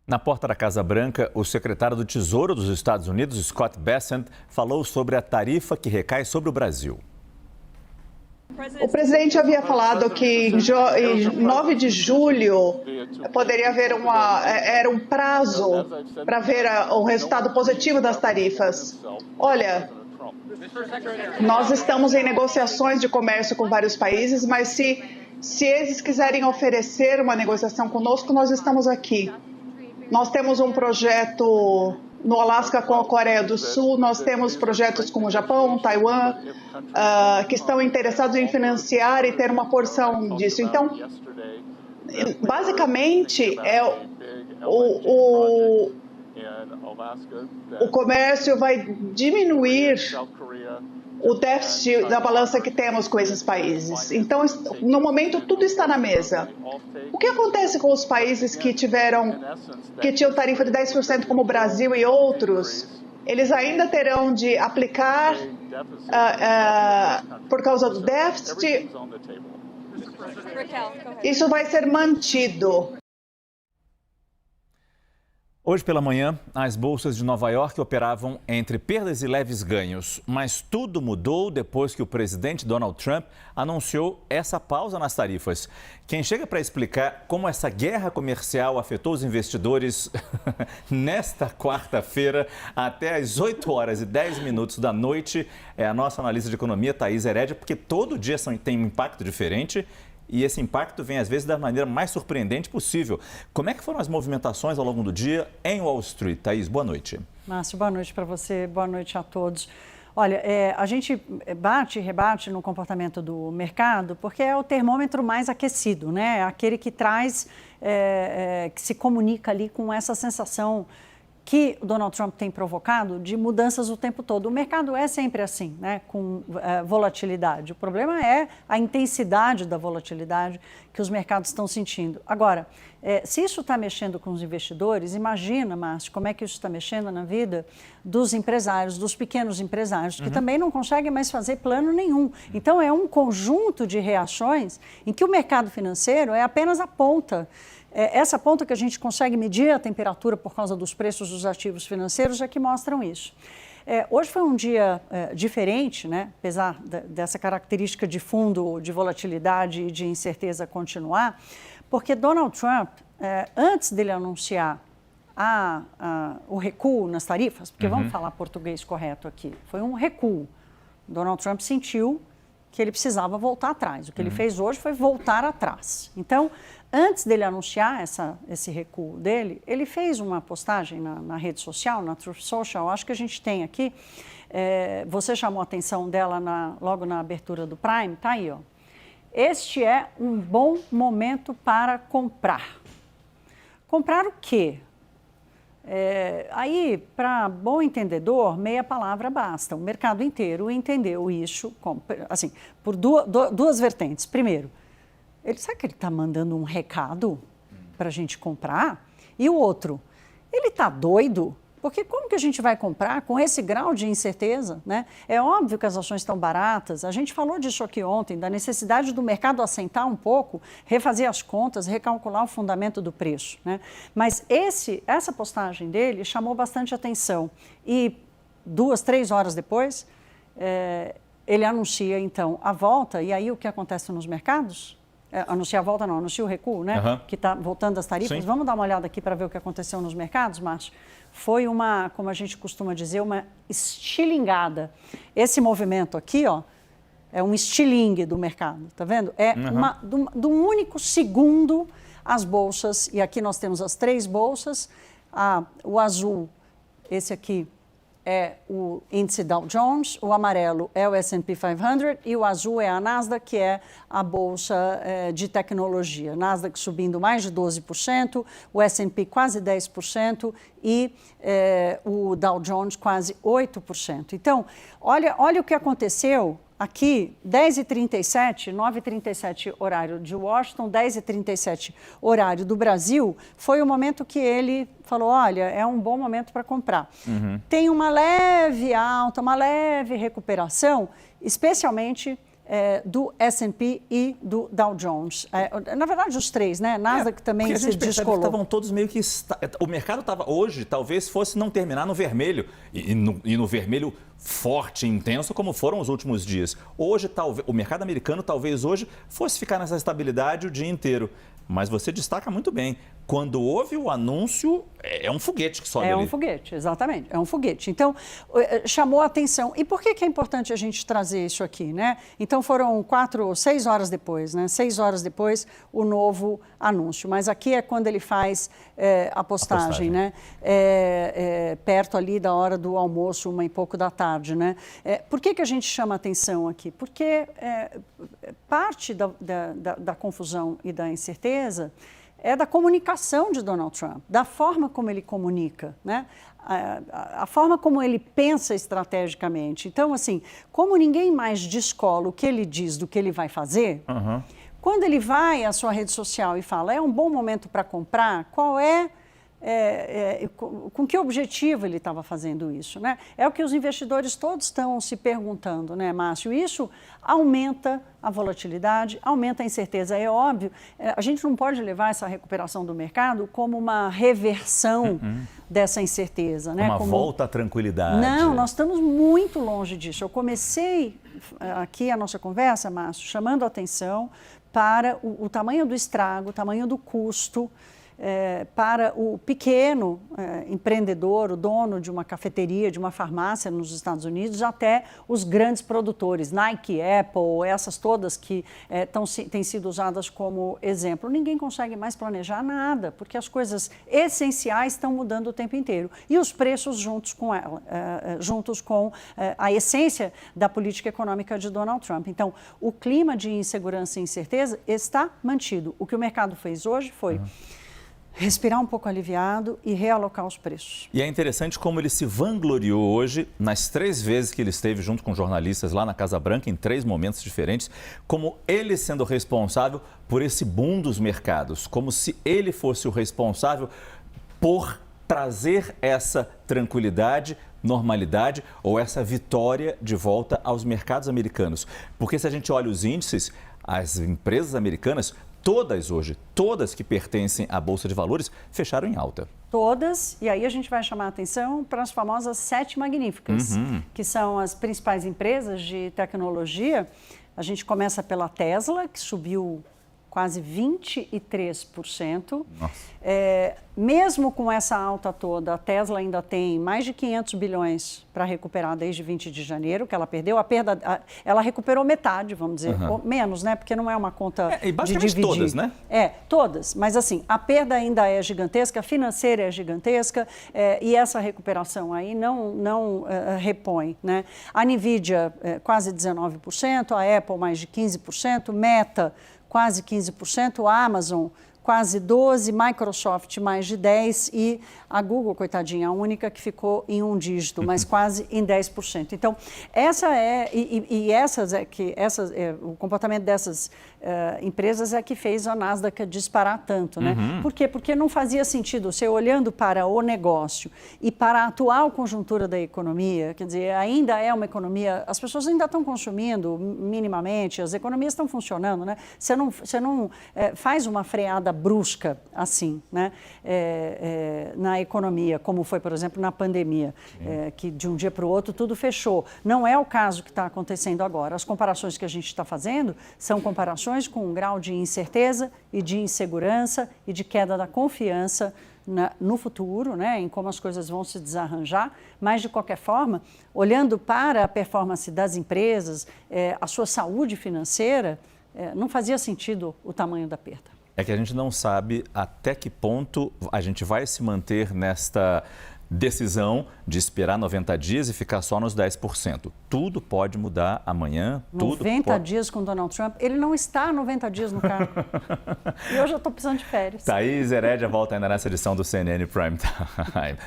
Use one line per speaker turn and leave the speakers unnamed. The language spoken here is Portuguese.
Na porta da Casa Branca, o secretário do Tesouro dos Estados Unidos, Scott Bessent, falou sobre a tarifa que recai sobre o Brasil.
O presidente havia falado que em 9 de julho poderia haver era um prazo para ver o resultado positivo das tarifas. Olha, nós estamos em negociações de comércio com vários países, mas se eles quiserem oferecer uma negociação conosco, nós estamos aqui. Nós temos um projeto no Alasca com a Coreia do Sul, nós temos projetos com o Japão, Taiwan, que estão interessados em financiar e ter uma porção disso. Então, basicamente, o comércio vai diminuir o déficit da balança que temos com esses países. Então, no momento, tudo está na mesa. O que acontece com os países que tinham tarifa de 10% como o Brasil e outros? Eles ainda terão de aplicar por causa do déficit. Isso vai ser mantido.
Hoje pela manhã, as bolsas de Nova York operavam entre perdas e leves ganhos. Mas tudo mudou depois que o presidente Donald Trump anunciou essa pausa nas tarifas. Quem chega para explicar como essa guerra comercial afetou os investidores nesta quarta-feira até às 8h10 da noite é a nossa analista de economia, Thaís Herédia, porque todo dia tem um impacto diferente. E esse impacto vem, às vezes, da maneira mais surpreendente possível. Como é que foram as movimentações ao longo do dia em Wall Street? Thaís, boa noite.
Márcio, boa noite para você, boa noite a todos. Olha, a gente bate e rebate no comportamento do mercado porque é o termômetro mais aquecido, né? Aquele que traz, que se comunica ali com essa sensação que o Donald Trump tem provocado de mudanças o tempo todo. O mercado é sempre assim, né, com volatilidade. O problema é a intensidade da volatilidade que os mercados estão sentindo. Agora, se isso está mexendo com os investidores, imagina, Márcio, como é que isso está mexendo na vida dos empresários, dos pequenos empresários, que também não conseguem mais fazer plano nenhum. Então, é um conjunto de reações em que o mercado financeiro é apenas a ponta. Essa ponta que a gente consegue medir a temperatura por causa dos preços dos ativos financeiros é que mostram isso. Hoje foi um dia diferente, né? Apesar dessa característica de fundo, de volatilidade e de incerteza continuar, porque Donald Trump, antes dele anunciar o recuo nas tarifas, porque vamos falar português correto aqui, foi um recuo. Donald Trump sentiu que ele precisava voltar atrás. O que ele fez hoje foi voltar atrás. Então, antes dele anunciar esse recuo dele, ele fez uma postagem na rede social, na Truth Social, acho que a gente tem aqui, você chamou a atenção dela logo na abertura do Prime, tá aí, ó. Este é um bom momento para comprar. Comprar o quê? Aí, para bom entendedor, meia palavra basta. O mercado inteiro entendeu isso, assim, por duas vertentes. Primeiro, será que ele está mandando um recado para a gente comprar? E o outro, ele está doido? Porque como que a gente vai comprar com esse grau de incerteza, né? É óbvio que as ações estão baratas. A gente falou disso aqui ontem, da necessidade do mercado assentar um pouco, refazer as contas, recalcular o fundamento do preço, né? Mas essa postagem dele chamou bastante atenção. E 2, 3 horas depois, ele anuncia, então, a volta. E aí o que acontece nos mercados? Anuncia a volta, não, anuncia o recuo, né? Que está voltando às tarifas. Sim. Vamos dar uma olhada aqui para ver o que aconteceu nos mercados, Márcio? Foi como a gente costuma dizer, uma estilingada. Esse movimento aqui, ó, é um estilingue do mercado, tá vendo? De um único segundo, as bolsas, e aqui nós temos as 3 bolsas, o azul, esse aqui, é o índice Dow Jones, o amarelo é o S&P 500 e o azul é a Nasdaq, que é a bolsa de tecnologia. Nasdaq subindo mais de 12%, o S&P quase 10% e o Dow Jones quase 8%. Então, olha o que aconteceu aqui, 10h37, 9h37 horário de Washington, 10h37 horário do Brasil, foi o momento que ele falou, olha, é um bom momento para comprar. Tem uma leve alta, uma leve recuperação, especialmente do S&P e do Dow Jones. Na verdade, os três, né? Nasdaq também se descolou.
Estavam todos meio que... O mercado estava hoje, talvez fosse não terminar no vermelho, e no vermelho forte e intenso, como foram os últimos dias. Hoje, o mercado americano talvez hoje fosse ficar nessa estabilidade o dia inteiro. Mas você destaca muito bem, quando houve o anúncio, é um foguete que sobe ali.
É um foguete, exatamente, é um foguete. Então, chamou a atenção. E por que é importante a gente trazer isso aqui, né? Então, foram 6 horas depois, né? 6 horas depois, o novo anúncio. Mas aqui é quando ele faz a postagem, né? Perto ali da hora do almoço, 1 e pouco da tarde, né? Por que a gente chama a atenção aqui? Porque parte da confusão e da incerteza é da comunicação de Donald Trump, da forma como ele comunica, né? A forma como ele pensa estrategicamente. Então, assim, como ninguém mais descola o que ele diz do que ele vai fazer, quando ele vai à sua rede social e fala, é um bom momento para comprar, com que objetivo ele estava fazendo isso, né? É o que os investidores todos estão se perguntando, né, Márcio? Isso aumenta a volatilidade, aumenta a incerteza. É óbvio, a gente não pode levar essa recuperação do mercado como uma reversão dessa incerteza, né?
Uma volta à tranquilidade.
Não, nós estamos muito longe disso. Eu comecei aqui a nossa conversa, Márcio, chamando a atenção para o tamanho do estrago, o tamanho do custo, para o pequeno empreendedor, o dono de uma cafeteria, de uma farmácia nos Estados Unidos, até os grandes produtores, Nike, Apple, essas todas que têm sido usadas como exemplo. Ninguém consegue mais planejar nada, porque as coisas essenciais estão mudando o tempo inteiro. E os preços juntos com ela, juntos com a essência da política econômica de Donald Trump. Então, o clima de insegurança e incerteza está mantido. O que o mercado fez hoje foi respirar um pouco aliviado e realocar os preços.
E é interessante como ele se vangloriou hoje, nas 3 vezes que ele esteve junto com jornalistas lá na Casa Branca, em 3 momentos diferentes, como ele sendo responsável por esse boom dos mercados, como se ele fosse o responsável por trazer essa tranquilidade, normalidade ou essa vitória de volta aos mercados americanos. Porque se a gente olha os índices, as empresas americanas, todas que pertencem à Bolsa de Valores, fecharam em alta.
Todas, e aí a gente vai chamar a atenção para as famosas 7 magníficas, que são as principais empresas de tecnologia. A gente começa pela Tesla, que subiu quase 23%. Mesmo com essa alta toda, a Tesla ainda tem mais de 500 bilhões para recuperar desde 20 de janeiro, que ela perdeu. Ela recuperou metade, vamos dizer, ou menos, né? Porque não é uma conta
e basicamente
de dividir.
Todas, né?
Todas. Mas assim, a perda ainda é gigantesca, a financeira é gigantesca, e essa recuperação aí não repõe, né? A Nvidia, quase 19%, a Apple, mais de 15%, Meta, quase 15%, a Amazon, quase 12%, Microsoft, mais de 10% e a Google, coitadinha, a única que ficou em 1 dígito, mas quase em 10%. Então, o comportamento dessas empresas é que fez a Nasdaq disparar tanto, né? Por quê? Porque não fazia sentido, você olhando para o negócio e para a atual conjuntura da economia, quer dizer, ainda é uma economia, as pessoas ainda estão consumindo minimamente, as economias estão funcionando, né? Você não faz uma freada brusca assim, né? Na economia, como foi, por exemplo, na pandemia, que de um dia para o outro tudo fechou. Não é o caso que está acontecendo agora. As comparações que a gente está fazendo são comparações com um grau de incerteza e de insegurança e de queda da confiança no futuro, né, em como as coisas vão se desarranjar, mas, de qualquer forma, olhando para a performance das empresas, a sua saúde financeira, não fazia sentido o tamanho da perda.
É que a gente não sabe até que ponto a gente vai se manter nesta decisão de esperar 90 dias e ficar só nos 10%. Tudo pode mudar amanhã.
90 dias com Donald Trump, ele não está 90 dias no cargo. E eu já estou precisando de férias.
Thaís Herédia volta ainda nessa edição do CNN Prime Time.